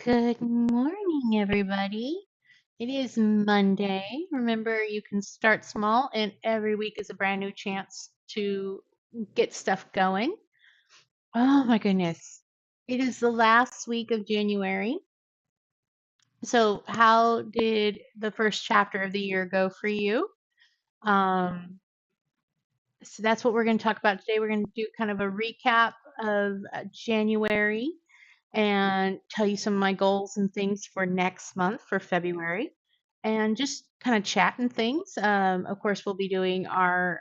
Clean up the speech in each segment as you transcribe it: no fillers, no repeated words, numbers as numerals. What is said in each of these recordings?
Good morning, everybody. It is Monday. Remember, you can start small, and every week is a brand new chance to get stuff going. Oh my goodness. It is the last week of January. So, how did the first chapter of the year go for you? Um, so, that's what we're going to talk about today. We're going to do kind of a recap of January and tell you some of my goals and things for next month for February and just kind of chat and things. Of course, we'll be doing our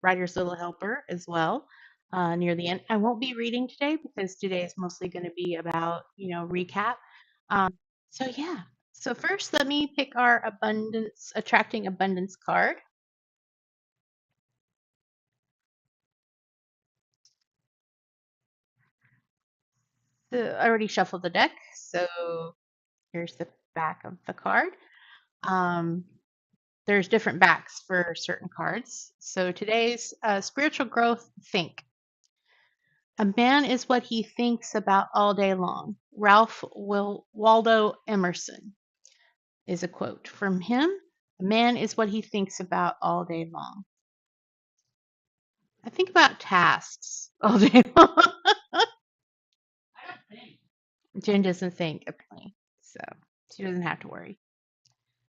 Writer's Little Helper as well near the end. I won't be reading today because today is mostly going to be about, recap. Um, so, yeah. So, first, let me pick our attracting abundance card. I already shuffled the deck, so here's the back of the card. Um, there's different backs for certain cards. So today's spiritual growth think. A man is what he thinks about all day long. Waldo Emerson is a quote from him. A man is what he thinks about all day long. I think about tasks all day long. Jen doesn't think, apparently, so she doesn't have to worry.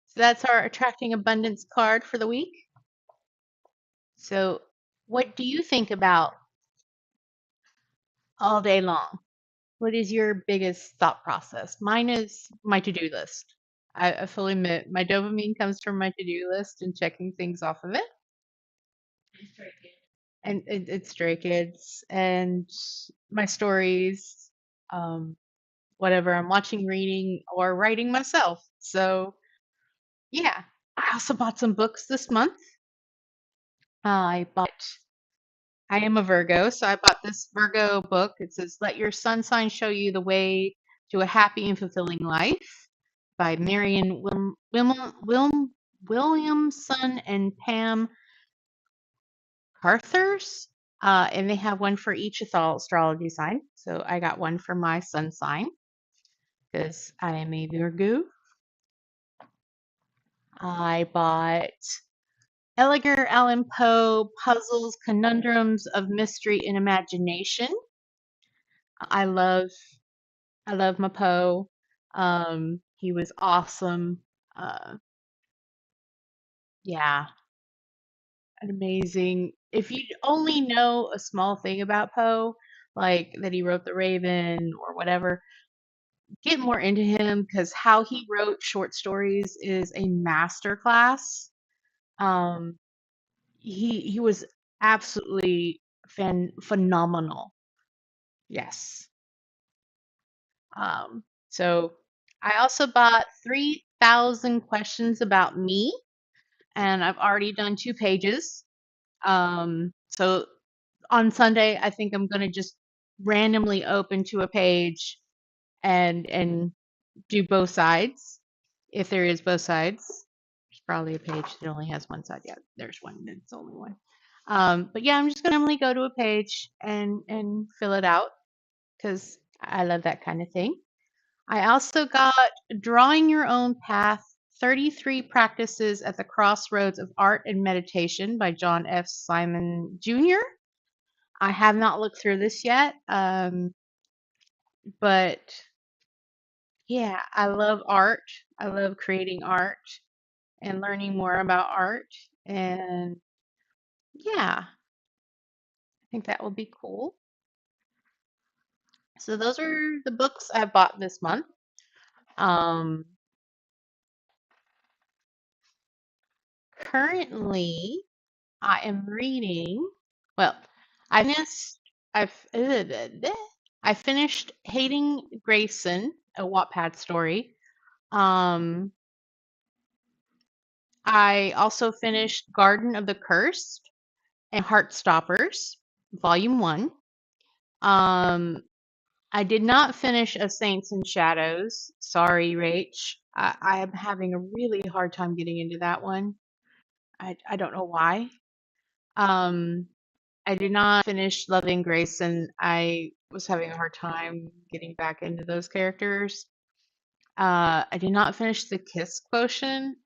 So that's our attracting abundance card for the week. So, what do you think about all day long? What is your biggest thought process? Mine is my to-do list. I fully admit my dopamine comes from my to-do list and checking things off of it. And it's Stray Kids and my stories, um, whatever I'm watching, reading, or writing myself. So, yeah. I also bought some books this month. I am a Virgo, so I bought this Virgo book. It says, Let Your Sun Sign Show You the Way to a Happy and Fulfilling Life by Marion Williamson and Pam Carthers. And they have one for each astrology sign. So I got one for my sun sign because I am a Virgo. I bought Edgar Allan Poe Puzzles, Conundrums of Mystery and Imagination. I love I love my Poe. He was awesome. Uh, yeah, amazing. If you only know a small thing about Poe, like that he wrote The Raven or whatever, get more into him because how he wrote short stories is a master class. Um, he was absolutely phenomenal. Yes. So I also bought 3,000 questions about me, and I've already done 2 pages. So on Sunday, I think I'm gonna just randomly open to a page and do both sides, if there is both sides. There's probably a page that only has one side. Yeah, there's one that's only one. But yeah, I'm just gonna randomly go to a page and fill it out because I love that kind of thing. I also got Drawing Your Own Path 33 Practices at the Crossroads of Art and Meditation by John F. Simon Jr. I have not looked through this yet, but yeah, I love art. I love creating art and learning more about art. And yeah, I think that will be cool. So those are the books I bought this month. Um, Currently, I am reading. Well, I finished. I've I finished Hating Grayson, a Wattpad story. Um, I also finished Garden of the Cursed and Heartstoppers, Volume One. Um, I did not finish A Saints and Shadows. Sorry, Rach. I am having a really hard time getting into that one. I don't know why. Um, I did not finish Loving Grace, and I was having a hard time getting back into those characters. I did not finish the Kiss Quotient.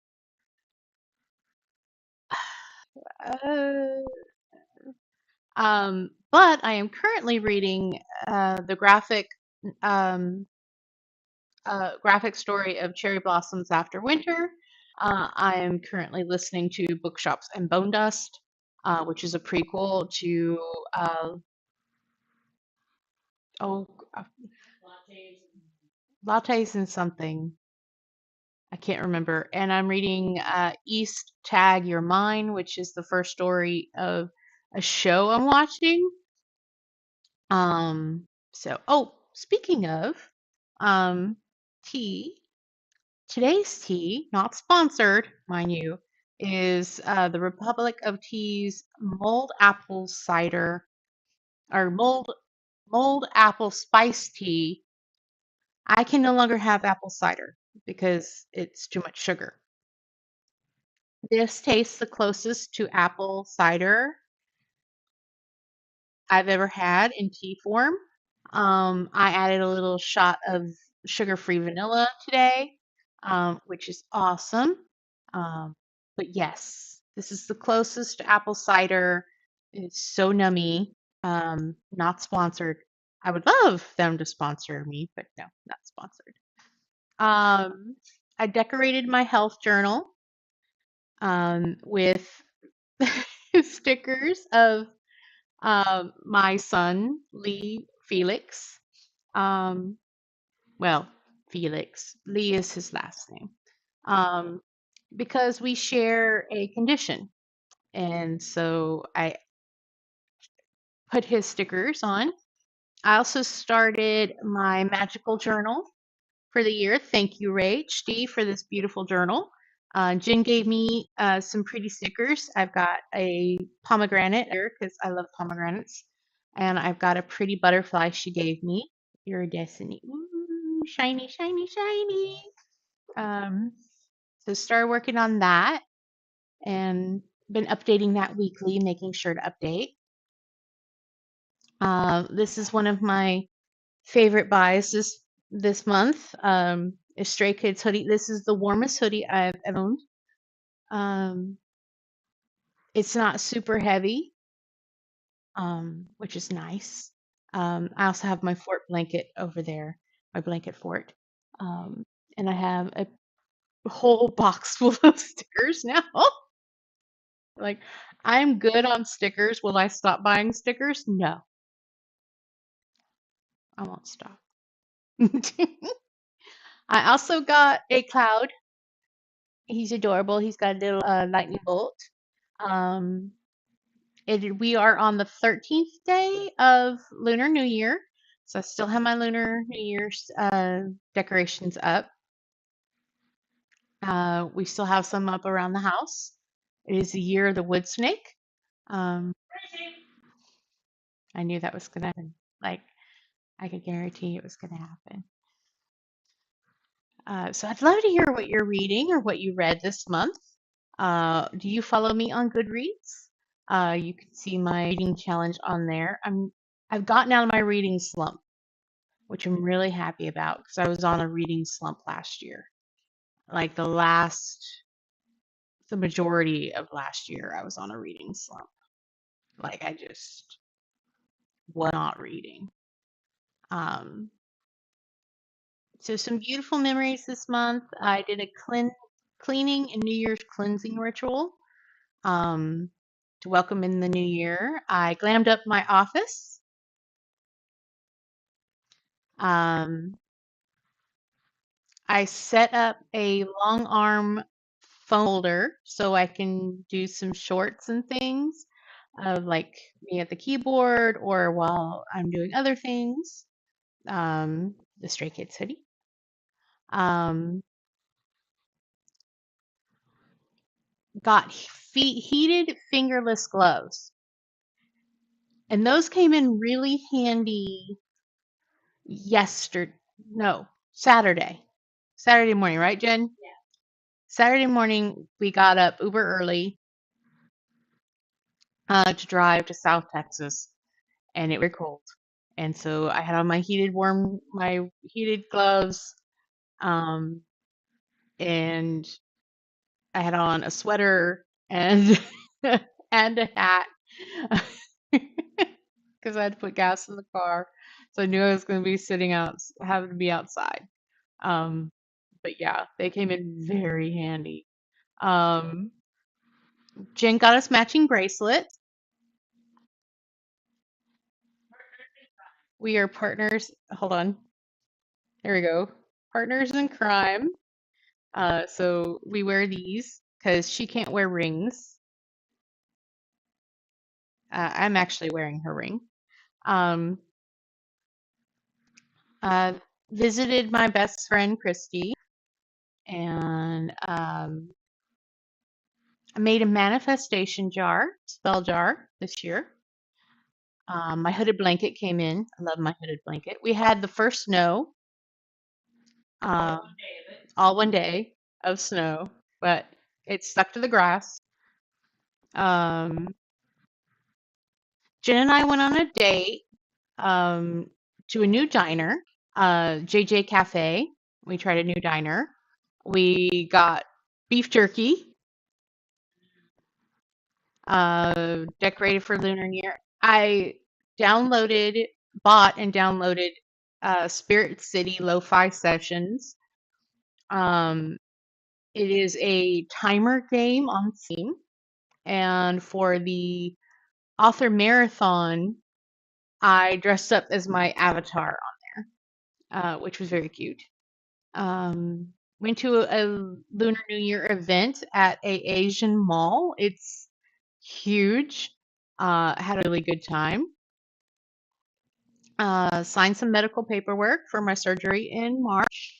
Uh, but I am currently reading the um, graphic story of Cherry Blossoms After Winter. I am currently listening to Bookshops and Bone Dust, which is a prequel to uh, oh Lattes and something. I can't remember. And I'm reading East Tag Your Mind, which is the first story of a show I'm watching. Speaking of um, tea, today's tea, not sponsored, mind you, is the Republic of Tea's mulled apple cider or mulled apple spice tea. I can no longer have apple cider because it's too much sugar. This tastes the closest to apple cider I've ever had in tea form. I added a little shot of sugar-free vanilla today, which is awesome. Um, but yes, this is the closest to apple cider. It's so nummy. Not sponsored. I would love them to sponsor me, but no, not sponsored. Um, I decorated my health journal with stickers of my son, Lee Felix. Um, well, Felix. Lee is his last name. Um, because we share a condition. And so I put his stickers on. I also started my magical journal for the year. Thank you, Rach D, for this beautiful journal. Jen gave me some pretty stickers. I've got a pomegranate here because I love pomegranates. And I've got a pretty butterfly she gave me. Your destiny. Ooh, shiny, shiny, shiny. Um, so started working on that and been updating that weekly, making sure to update. This is one of my favorite buys this month. A Stray Kids hoodie. This is the warmest hoodie I've ever owned. Um, it's not super heavy, which is nice. I also have my fort blanket over there, my blanket fort. Um, and I have a whole box full of stickers now. Like, I'm good on stickers. Will I stop buying stickers? No, I won't stop. I also got a cloud. He's adorable. He's got a little lightning bolt. Um, we are on the 13th day of Lunar New Year. So I still have my Lunar New Year's decorations up. We still have some up around the house. It is the year of the wood snake. Um, I knew that was going to happen. Like, I could guarantee it was going to happen. So I'd love to hear what you're reading or what you read this month. Do you follow me on Goodreads? You can see my reading challenge on there. I've gotten out of my reading slump, which I'm really happy about because I was on a reading slump last year. Like the majority of last year, I was on a reading slump. Like I just was not reading. Um, so some beautiful memories this month. I did a cleaning and New Year's cleansing ritual um, to welcome in the new year. I glammed up my office. Um, I set up a long arm phone holder so I can do some shorts and things of like me at the keyboard or while I'm doing other things. The Stray Kids hoodie. Um, got heated fingerless gloves. And those came in really handy yesterday. No, Saturday. Saturday morning, right, Jen? Yeah. Saturday morning, we got up uber early to drive to South Texas, and it was cold. And so I had on my heated gloves, Um, and I had on a sweater and and a hat because I had to put gas in the car. So I knew I was going to be sitting out, having to be outside. Um, but yeah, they came in very handy. Um, Jen got us matching bracelets. We are partners. Hold on. There we go. Partners in crime. So we wear these because she can't wear rings. I'm actually wearing her ring. Um, uh, Visited my best friend Christy, and I made a manifestation jar, spell jar this year. My hooded blanket came in. I love my hooded blanket. We had the first snow, uh, all one day of snow, but it stuck to the grass. Um, Jen and I went on a date um, to a new diner, JJ Cafe. We tried a new diner. We got beef jerky, decorated for Lunar New Year. I downloaded, bought and downloaded Spirit City Lo-Fi Sessions. Um, it is a timer game on Steam, and for the author marathon, I dressed up as my avatar which was very cute. Went to a Lunar New Year event at a Asian mall. It's huge. Had a really good time. Signed some medical paperwork for my surgery in March.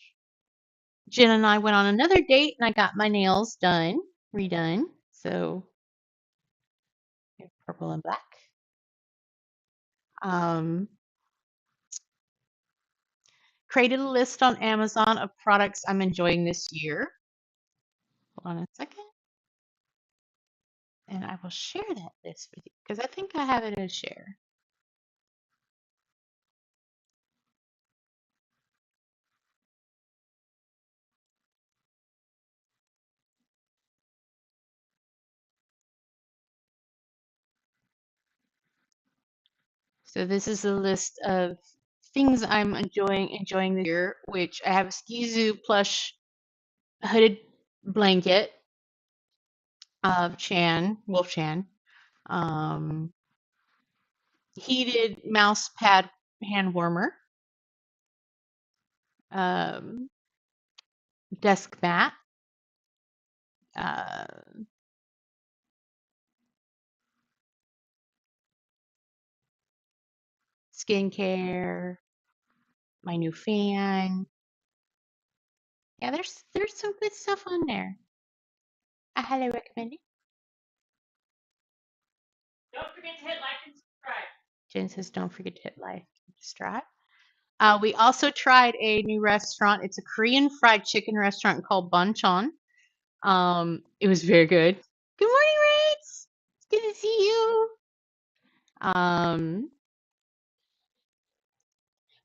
Jen and I went on another date, and I got my nails done, redone. So purple and black. Um, Created a list on Amazon of products I'm enjoying this year. Hold on a second. And I will share that list with you because I think I have it as share. So this is a list of things I'm enjoying this year, which I have a Skizu plush hooded blanket of Wolf Chan, um, heated mouse pad hand warmer, um, desk mat, uh, skincare, my new fan. Yeah, there's some good stuff on there. I highly recommend it. Don't forget to hit like and subscribe. Jen says, don't forget to hit like and subscribe. We also tried a new restaurant. It's a Korean fried chicken restaurant called Buncheon. It was very good. Good morning, Rach. It's good to see you. Um,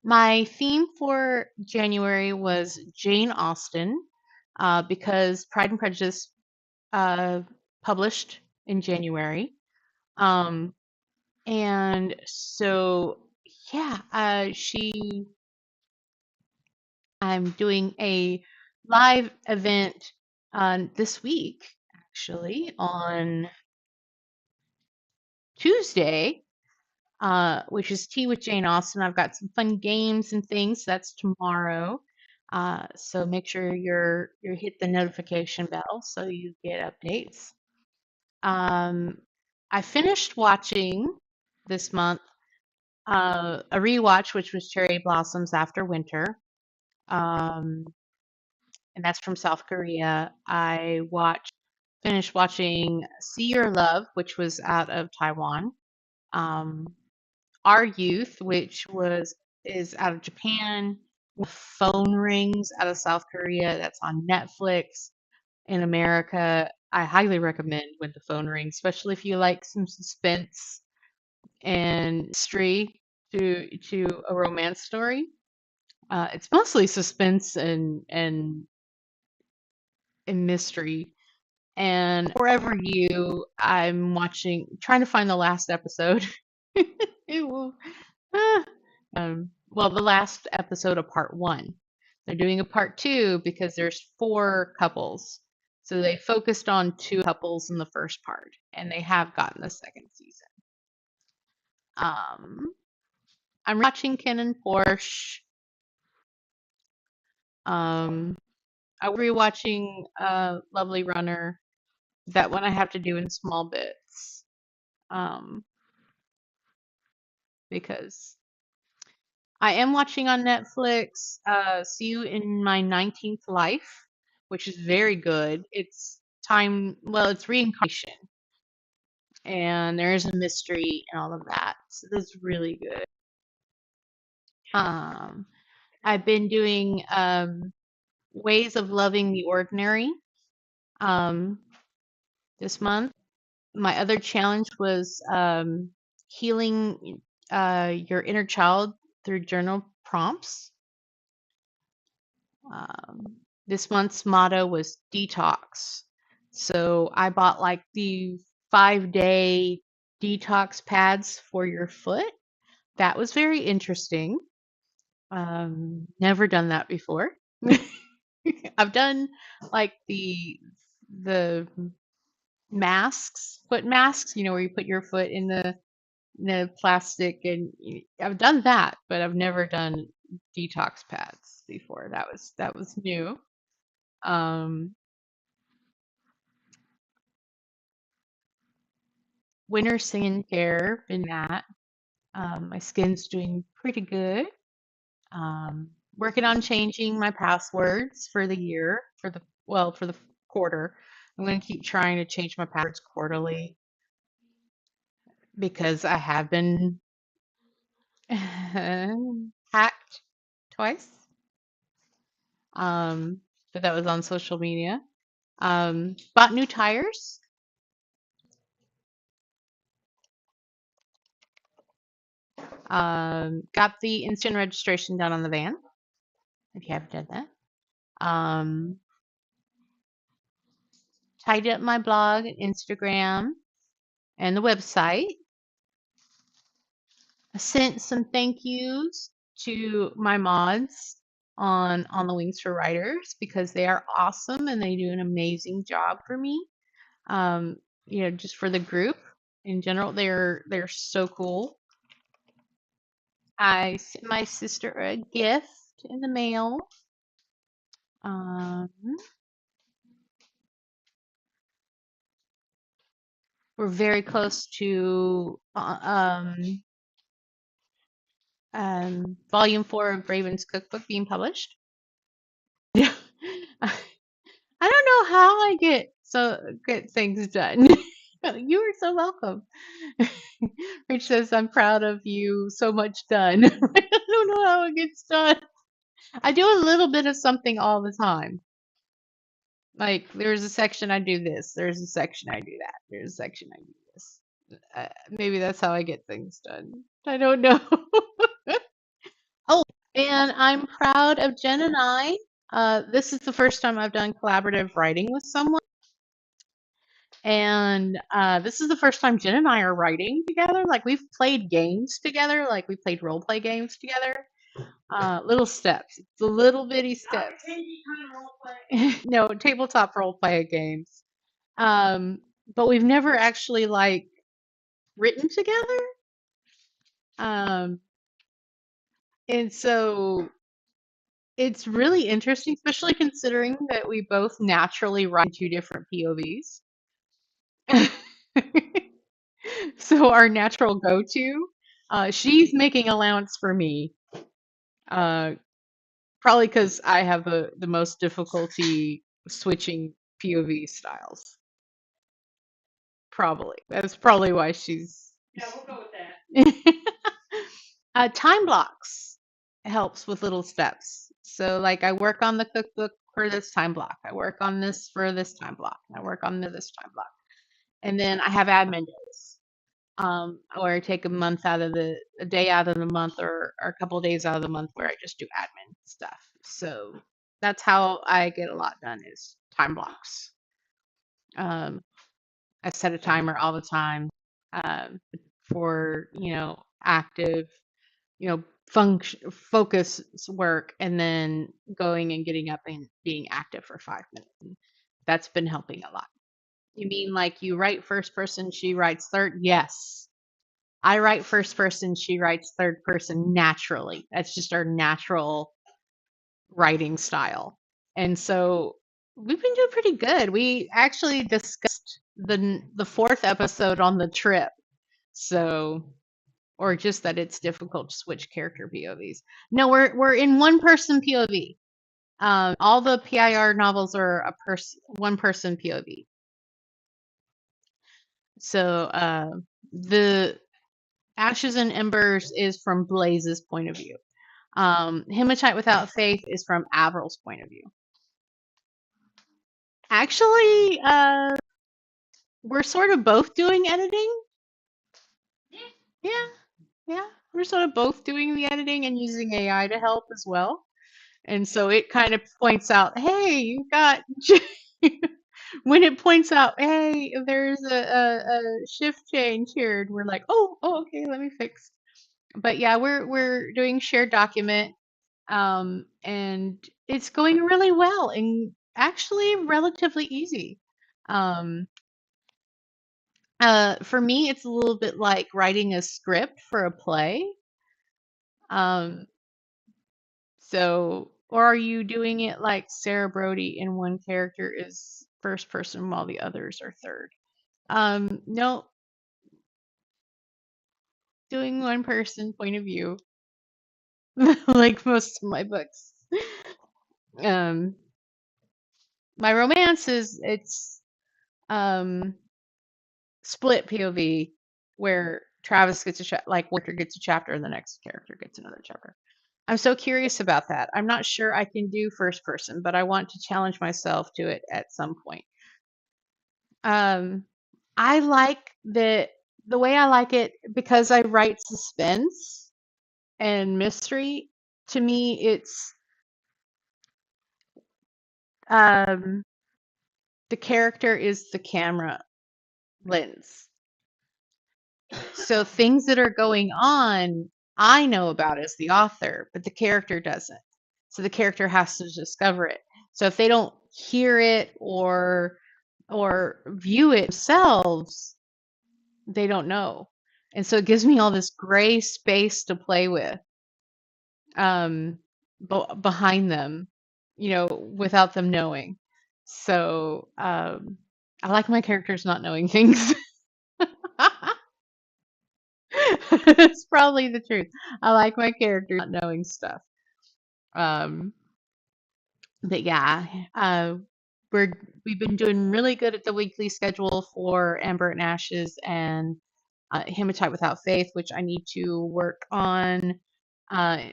my theme for January was Jane Austen, because Pride and Prejudice uh, published in January. Um, and so, yeah, I'm doing a live event this week, actually, on Tuesday, which is Tea with Jane Austen. I've got some fun games and things. That's tomorrow. So make sure you hit the notification bell so you get updates. I finished watching this month a rewatch, which was Cherry Blossoms After Winter. Um, and that's from South Korea. Finished watching See Your Love, which was out of Taiwan. Um, Our Youth, which is out of Japan. Phone Rings out of South Korea. That's on Netflix. In America, I highly recommend When the Phone Rings, especially if you like some suspense and mystery to a romance story. It's mostly suspense and mystery. And Forever You, I'm trying to find the last episode. It will, ah, well, the last episode of part one. They're doing a part two because there's four couples. So they focused on two couples in the first part, and they have gotten the second season. Um, I'm watching Ken and Porsche. I'm rewatching Lovely Runner. That one I have to do in small bits um, because I am watching on Netflix See You in My 19th Life, which is very good. It's reincarnation, and there's a mystery and all of that. So that's really good. Um, I've been doing Ways of Loving the Ordinary this month. My other challenge was healing your inner child through journal prompts. This month's motto was detox. So I bought like the 5-day detox pads for your foot. That was very interesting. Never done that before. I've done like the masks, foot masks, where you put your foot in the plastic, and I've done that, but I've never done detox pads before. That was new. Um, Winter skincare, been that. My skin's doing pretty good. Working on changing my passwords for the year, for the quarter. I'm going to keep trying to change my passwords quarterly because I have been hacked twice. But that was on social media. Bought new tires. Got the instant registration done on the van. If you haven't done that. Tidied up my blog, Instagram, and the website. I sent some thank yous to my mods on the Wings for Writers because they are awesome and they do an amazing job for me. Just for the group in general, they're so cool. I sent my sister a gift in the mail. We're very close to volume 4 of Raven's cookbook being published. Yeah. I don't know how I get things done. You are so welcome. Rich says, I'm proud of you. So much done. I don't know how it gets done. I do a little bit of something all the time. Like, there's a section I do this. There's a section I do that. There's a section I do this. Maybe that's how I get things done. I don't know. Oh, and I'm proud of Jen and I. This is the first time I've done collaborative writing with someone. And this is the first time Jen and I are writing together. Like, we've played games together. Like, we played role play games together. Little steps. The little bitty steps. No, tabletop role play games. But we've never actually like written together. And so it's really interesting, especially considering that we both naturally write two different POVs. So our natural go-to, she's making allowance for me, probably because I have the most difficulty switching POV styles. Probably. That's probably why she's. Yeah, we'll go with that. Time blocks helps with little steps. So, like, I work on the cookbook for this time block. I work on this for this time block. I work on this time block. And then I have admin days. or I take a day out of the month or a couple days out of the month where I just do admin stuff. So that's how I get a lot done is time blocks. Um, I set a timer all the time for, active, focus work and then going and getting up and being active for 5 minutes. And that's been helping a lot. You mean like you write first person, she writes third? Yes. I write first person, she writes third person naturally. That's just our natural writing style. And so we've been doing pretty good. We actually discussed the fourth episode on the trip. So, or just that it's difficult to switch character POVs. No, we're in one person POV. All the PIR novels are one person POV. So the Ashes and Embers is from Blaze's point of view. Hematite Without Faith is from Avril's point of view. Actually, we're sort of both doing editing. Yeah, yeah. We're sort of both doing the editing and using AI to help as well. And so it kind of points out, hey, you've got when it points out, hey, there's a shift change here, and we're like, oh, okay, let me fix. But yeah, we're doing shared document, and it's going really well and actually relatively easy. Um, for me, it's a little bit like writing a script for a play. Um, or are you doing it like Sarah Brody and one character is first person while the others are third? No, doing one person point of view, like most of my books. Um, my romance it's um split POV where Travis gets Winter gets a chapter and the next character gets another chapter. I'm so curious about that. I'm not sure I can do first person, but I want to challenge myself to it at some point. I like the way I like it because I write suspense and mystery. To me, it's um, the character is the camera lens. So things that are going on, I know about as the author, but the character doesn't. So the character has to discover it. So if they don't hear it or view it themselves, they don't know. And so it gives me all this gray space to play with behind them, without them knowing. So I like my characters not knowing things. It's probably the truth. I like my character not knowing stuff. Um, but yeah, we've been doing really good at the weekly schedule for Amber and Ashes and Hematite Without Faith, which I need to work on uh,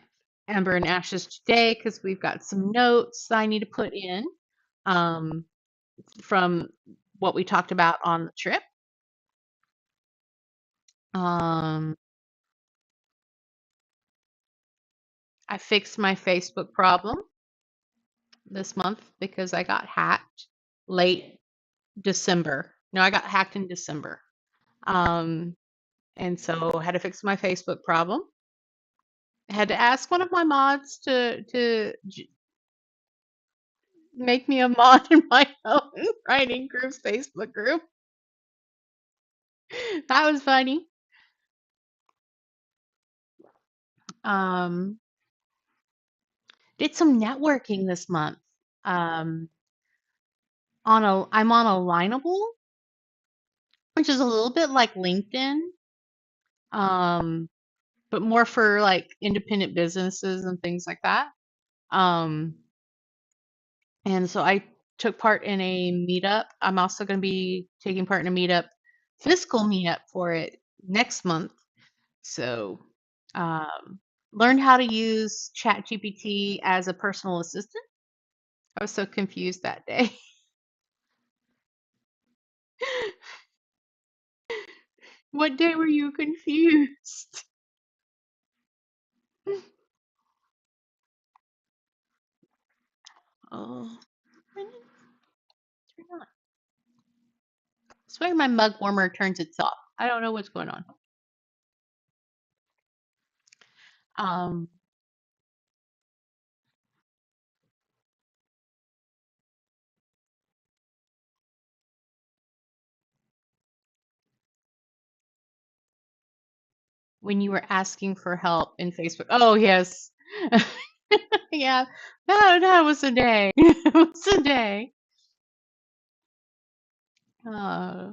Amber and Ashes today because we've got some notes I need to put in um, from what we talked about on the trip. I fixed my Facebook problem this month because I got hacked late December. No, I got hacked in December. And so I had to fix my Facebook problem. I had to ask one of my mods to make me a mod in my own writing group's Facebook group. That was funny. Um, did some networking this month. Um, I'm on Alignable, which is a little bit like LinkedIn, um, but more for like independent businesses and things like that. Um, and so I took part in a meetup. I'm also going to be taking part in a meetup, physical meetup for it next month. So, um, learned how to use ChatGPT as a personal assistant. I was so confused that day. What day were you confused? Oh, turn on. I swear my mug warmer turns itself. I don't know what's going on. Um, when you were asking for help in Facebook. Oh, yes. Yeah, that was a day. It was a day. Uh,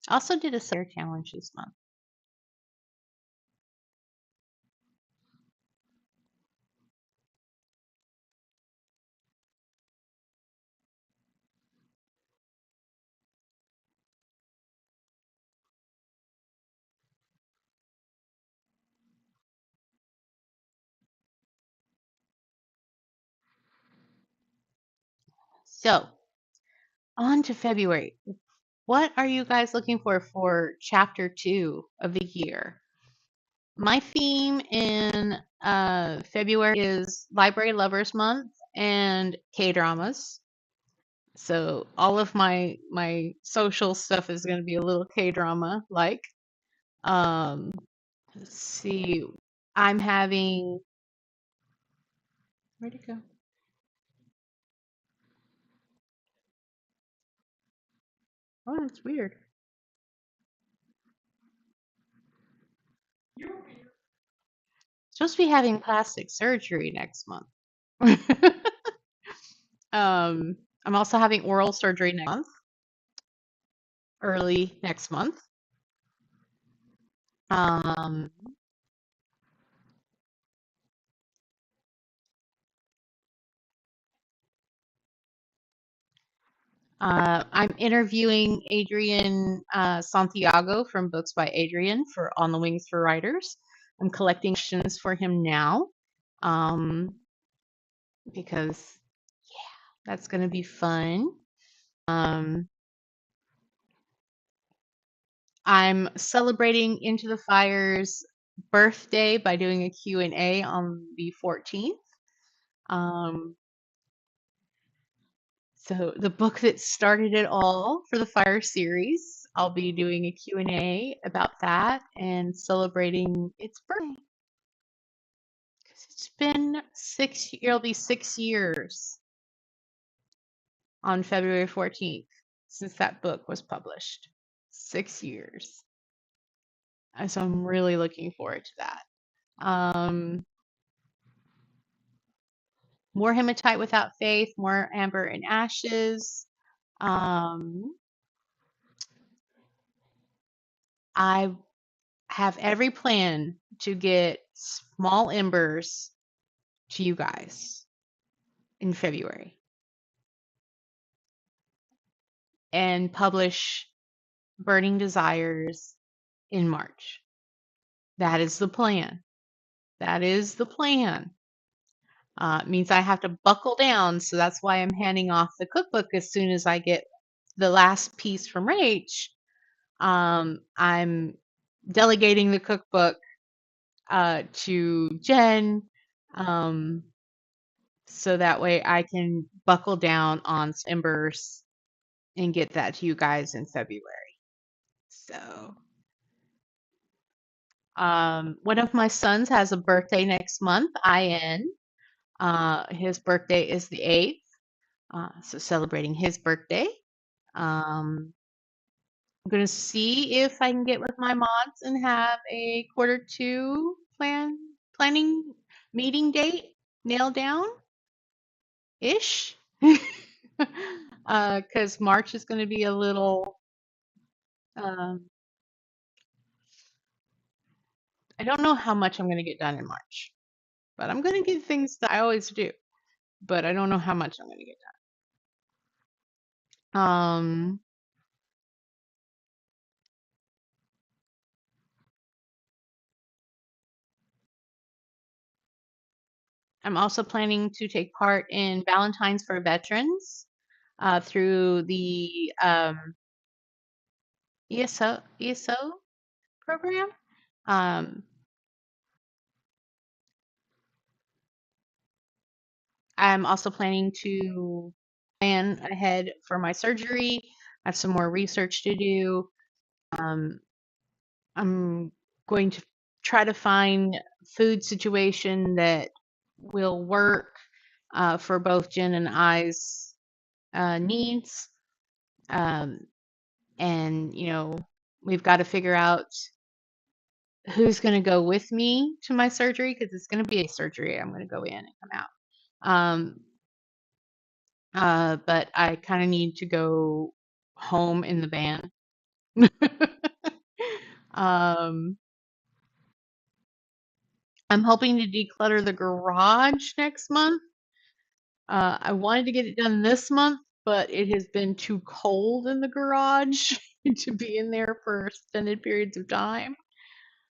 also did a Sarah challenge this month. So, on to February. What are you guys looking for chapter 2 of the year? My theme in February is Library Lovers Month and K-dramas. So all of my social stuff is going to be a little K-drama like. Um, let's see. I'm having where'd it go? Oh, that's weird. Supposed to be having plastic surgery next month. I'm also having oral surgery next month, early next month. Um, I'm interviewing Adrian Santiago from Books by Adrian for On the Wings for Writers. I'm collecting questions for him now because that's going to be fun. I'm celebrating Into the Fire's birthday by doing a Q&A on the 14th. So the book that started it all for the Fire series, I'll be doing a Q&A about that and celebrating its birthday. Because it's been it'll be 6 years on February 14th since that book was published. 6 years. So I'm really looking forward to that. More Hematite Without Faith, more Amber and Ashes. I have every plan to get Small Embers to you guys in February and publish Burning Desires in March. That is the plan. That is the plan. It means I have to buckle down, so that's why I'm handing off the cookbook as soon as I get the last piece from Rach. I'm delegating the cookbook to Jen, so that way I can buckle down on Embers and get that to you guys in February. So, one of my sons has a birthday next month, IN. His birthday is the 8th, so celebrating his birthday. I'm going to see if I can get with my mods and have a Q2 planning meeting date nailed down ish. Because March is going to be a little, um, I don't know how much I'm going to get done in March, but I'm going to get things that I always do, but I don't know how much I'm going to get done. I'm also planning to take part in Valentine's for Veterans through the ESO program. Um, I'm also planning to plan ahead for my surgery. I have some more research to do. Um, I'm going to try to find food situation that will work for both Jen and I's needs. Um, and, you know, we've got to figure out who's going to go with me to my surgery because it's going to be a surgery. I'm going to go in and come out. Um, but I kind of need to go home in the van. um, I'm hoping to declutter the garage next month. I wanted to get it done this month, but it has been too cold in the garage to be in there for extended periods of time.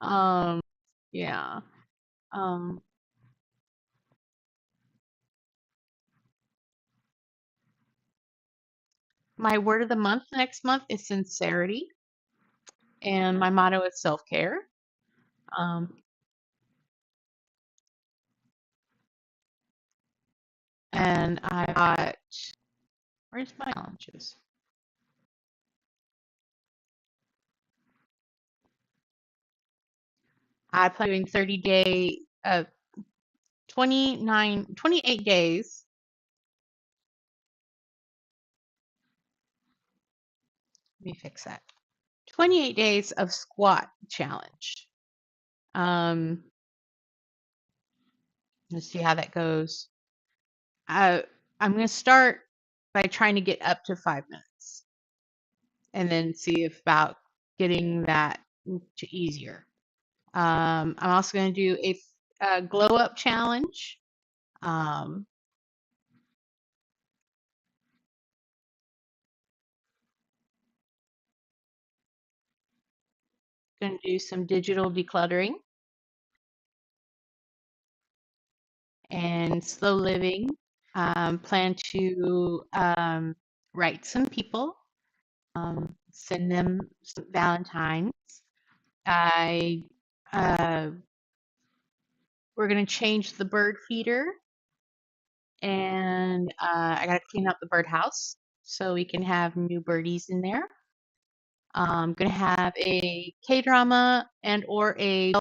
Um, yeah. Um, my word of the month next month is sincerity, and my motto is self-care. Um, and I got, where's my challenges? I plan doing 30-day, 28 days. Let me fix that. 28 days of squat challenge. Um, let's see how that goes. I'm going to start by trying to get up to 5 minutes and then see if about getting that to easier. I'm also going to do a glow up challenge. Um, going to do some digital decluttering and slow living. Plan to write some people, send them some Valentines. I we're gonna change the bird feeder, and I gotta clean up the birdhouse so we can have new birdies in there. I'm gonna have a K drama and or a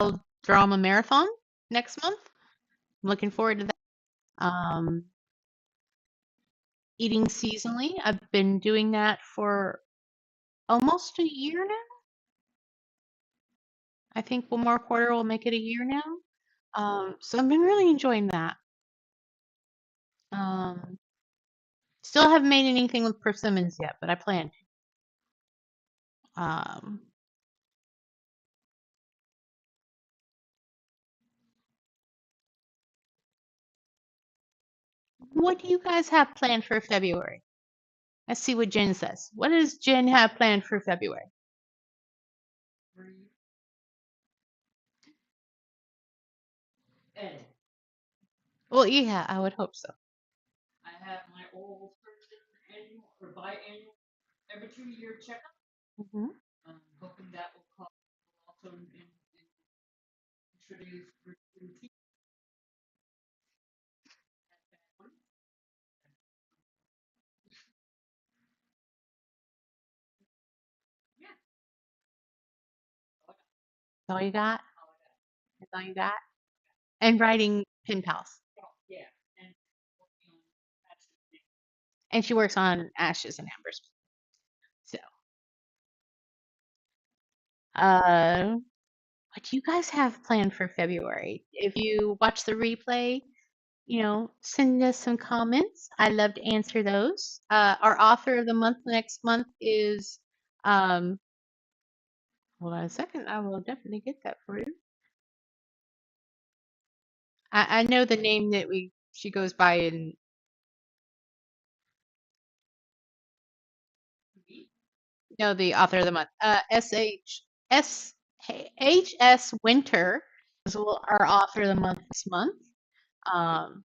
drama marathon next month. I'm looking forward to that. Eating seasonally. I've been doing that for almost a year now. I think one more quarter will make it a year now. So I've been really enjoying that. Um, Still haven't made anything with persimmons yet, but I plan to. What do you guys have planned for February? Let's see what Jen says. What does Jen have planned for February? Well, yeah, I would hope so. I have my old person annual or biannual every 2 year checkup. Mm-hmm. Hoping that will also introduce routine. That's all you got? That's all you got? And writing pen pals. And she works on ashes and embers. So, uh, what do you guys have planned for February? If you watch the replay, you know, send us some comments. I love to answer those. Our author of the month next month is, hold on a second. I will definitely get that for you. I know the name that she goes by in. No, the author of the month. S H S Winter is our author of the month this month. Um,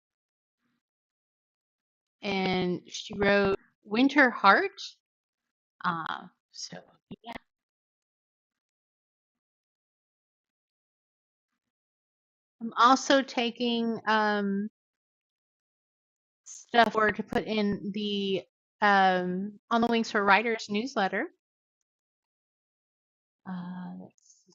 and she wrote Winter Heart. So yeah, I'm also taking stuff for to put in the On the Wings for Writers newsletter. Let's see.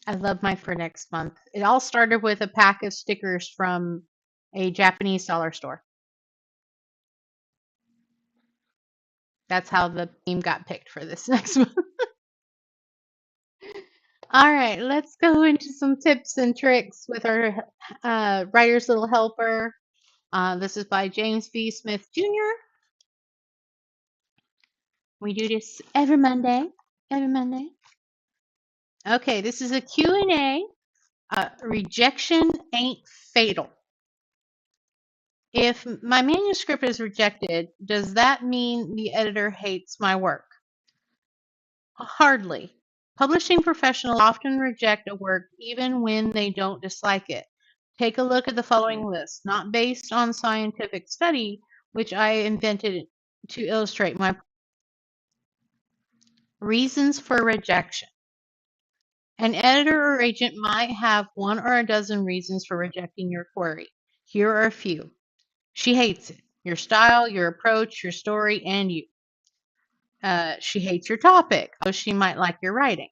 I love my for next month. It all started with a pack of stickers from a Japanese dollar store. That's how the theme got picked for this next month. All right, let's go into some tips and tricks with our Writer's Little Helper. This is by James V. Smith Jr. We do this every Monday. Every Monday. Okay, this is a Q&A. Rejection ain't fatal. If my manuscript is rejected, does that mean the editor hates my work? Hardly. Publishing professionals often reject a work even when they don't dislike it. Take a look at the following list, not based on scientific study, which I invented to illustrate my reasons for rejection. An editor or agent might have one or a dozen reasons for rejecting your query. Here are a few. She hates it. Your style, your approach, your story, and you. She hates your topic, though she might like your writing.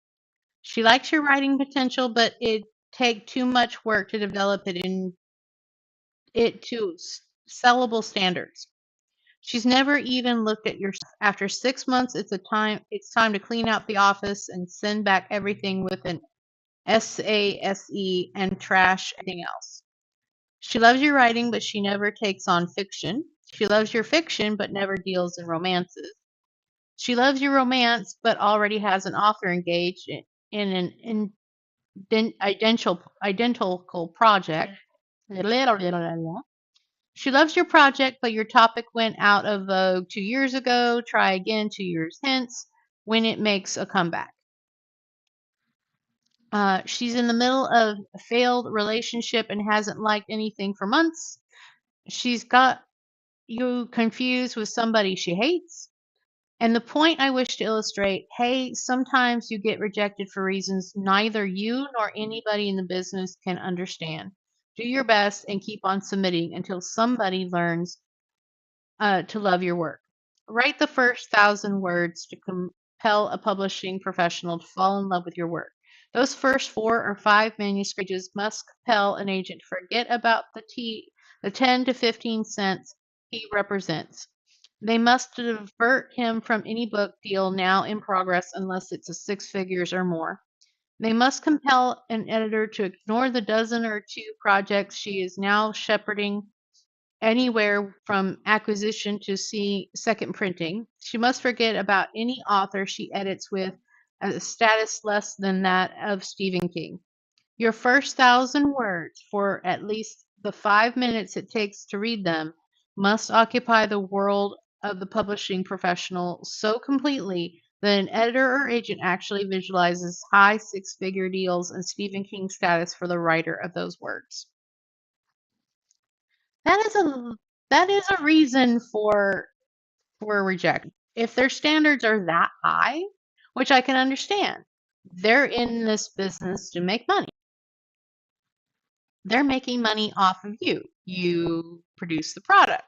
She likes your writing potential, but it take too much work to develop it to sellable standards. She's never even looked at your stuff. After 6 months, it's time to clean out the office and send back everything with an SASE and trash everything else. She loves your writing, but she never takes on fiction. She loves your fiction, but never deals in romances. She loves your romance, but already has an author engaged in an identical project. She loves your project, but your topic went out of vogue 2 years ago. Try again 2 years hence when it makes a comeback. She's in the middle of a failed relationship and hasn't liked anything for months. She's got you confused with somebody she hates. And the point I wish to illustrate, hey, sometimes you get rejected for reasons neither you nor anybody in the business can understand. Do your best and keep on submitting until somebody learns to love your work. Write the first 1,000 words to compel a publishing professional to fall in love with your work. Those first 4 or 5 manuscript pages must compel an agent to forget about the 10 to 15 cents he represents. They must divert him from any book deal now in progress unless it's a 6 figures or more. They must compel an editor to ignore the dozen or two projects she is now shepherding anywhere from acquisition to second printing. She must forget about any author she edits with a status less than that of Stephen King. Your first 1,000 words, for at least the 5 minutes it takes to read them, must occupy the world of the publishing professional so completely that an editor or agent actually visualizes high 6 figure deals and Stephen King status for the writer of those words. That is a reason for rejection. If their standards are that high, which I can understand, they're in this business to make money. They're making money off of you. You produce the product.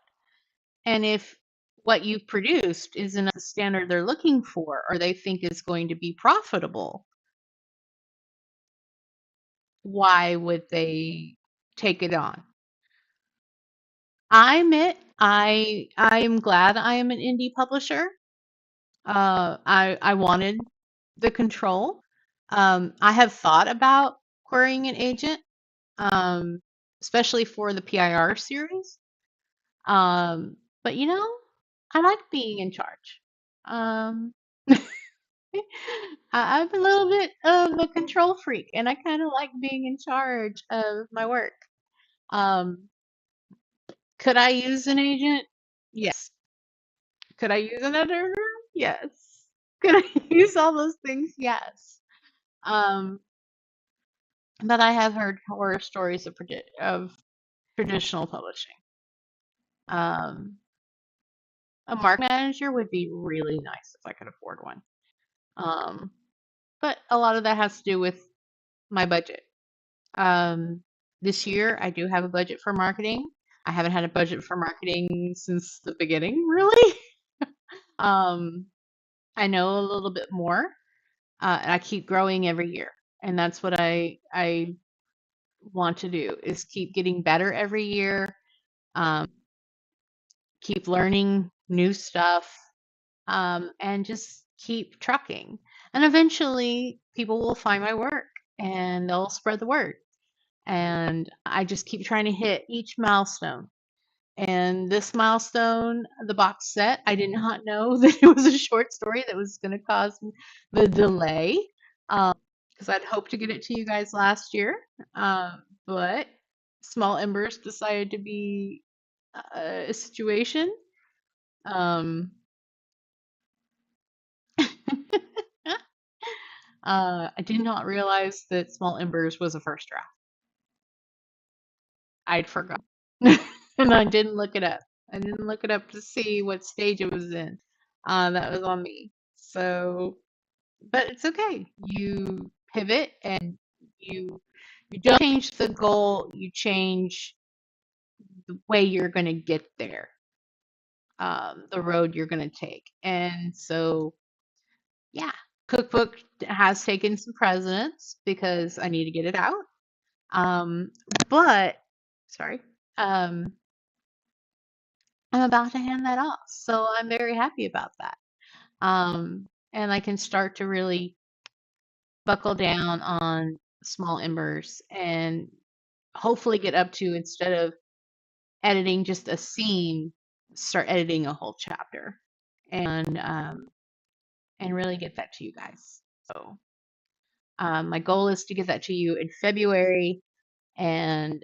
And if what you've produced isn't the standard they're looking for or they think is going to be profitable, why would they take it on? I admit I'm glad I am an indie publisher. I wanted the control. I have thought about querying an agent, um, especially for the PIR series. But I like being in charge. Um, I'm a little bit of a control freak, and I kind of like being in charge of my work. Um, could I use an agent? Yes. Could I use an editor? Yes. Could I use all those things? Yes. Um, but I have heard horror stories of traditional publishing. A market manager would be really nice if I could afford one. Um, but a lot of that has to do with my budget. Um, this year, I do have a budget for marketing. I haven't had a budget for marketing since the beginning, really. um, I know a little bit more, and I keep growing every year, and that's what I want to do is keep getting better every year, um, keep learning new stuff, and just keep trucking. And eventually, people will find my work and they'll spread the word. And I just keep trying to hit each milestone. And this milestone, the box set, I did not know that it was a short story that was going to cause the delay. Because I'd hoped to get it to you guys last year. But Small Embers decided to be a situation. Um, I did not realize that Small Embers was a first draft. I'd forgotten. And I didn't look it up. I didn't look it up to see what stage it was in. That was on me. So, but it's okay. You pivot and you don't change the goal, you change the way you're going to get there, the road you're going to take. And so, yeah, cookbook has taken some precedence because I need to get it out. Um, but sorry, um, I'm about to hand that off, so I'm very happy about that. And I can start to really buckle down on Small Embers and hopefully get up to, instead of editing just a scene, start editing a whole chapter and really get that to you guys. So my goal is to get that to you in February and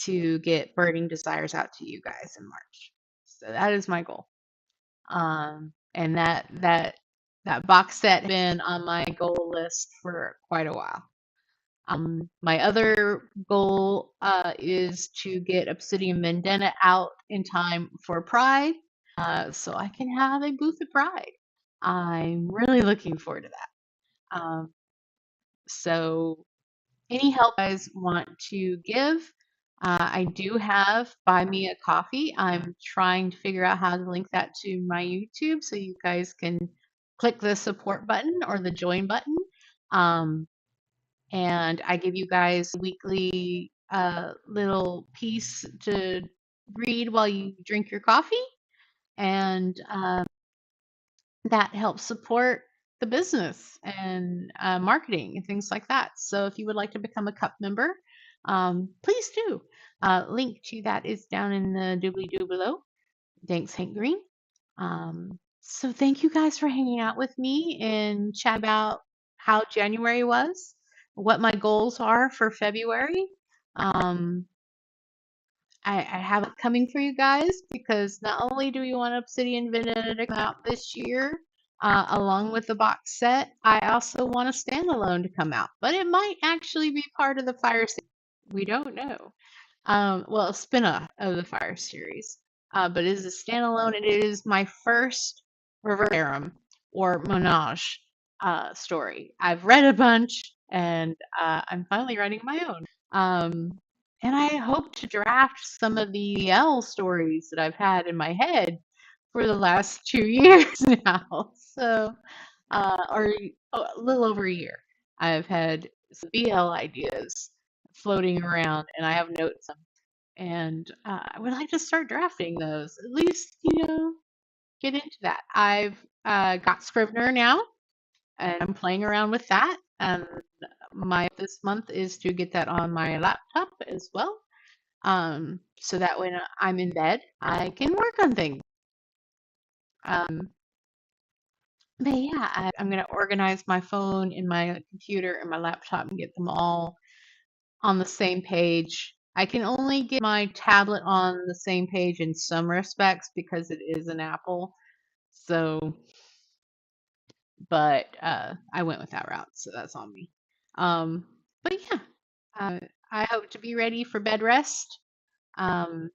to get Burning Desires out to you guys in March. So that is my goal. And that box set has been on my goal list for quite a while. My other goal is to get Obsidian Vendetta out in time for Pride, so I can have a booth at Pride. I'm really looking forward to that. So any help you guys want to give, I do have Buy Me a Coffee. I'm trying to figure out how to link that to my YouTube so you guys can click the support button or the join button. And I give you guys a weekly little piece to read while you drink your coffee. And that helps support the business and marketing and things like that. So if you would like to become a cup member, please do. Link to that is down in the doobly-doo below. Thanks, Hank Green. So thank you guys for hanging out with me and chat about how January was, what my goals are for February. Um, I have it coming for you guys because not only do we want Obsidian Vendetta to come out this year, along with the box set, I also want a standalone to come out, but it might actually be part of the Fire series. We don't know. Well, a spin-off of the Fire series, but it is a standalone, and it is my first Reverse Harem or Monage story. I've read a bunch, and I'm finally writing my own. And I hope to draft some of the L stories that I've had in my head for the last 2 years now. So, or a little over a year. I've had some BL ideas floating around, and I have notes on, and I would like to start drafting those. At least, get into that. I've got Scrivener now, and I'm playing around with that. And my this month is to get that on my laptop as well. So that when I'm in bed, I can work on things. Um, but yeah, I'm gonna organize my phone and my computer and my laptop and get them all on the same page. I can only get my tablet on the same page in some respects because it is an Apple. So, but I went with that route, so that's on me. But yeah, Uh, I hope to be ready for bed rest um,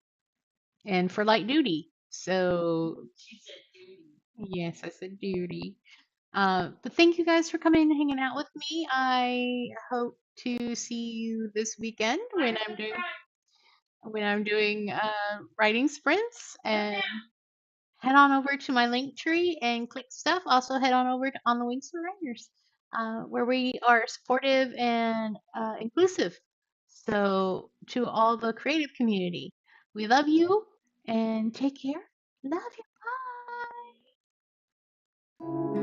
and for light duty. So, yes, I said duty. But thank you guys for coming and hanging out with me. I hope to see you this weekend when I'm doing writing sprints, and head on over to my link tree and click stuff. Also head on over to On the Wings for Writers, where we are supportive and inclusive. So to all the creative community, we love you and take care. Love you. Bye.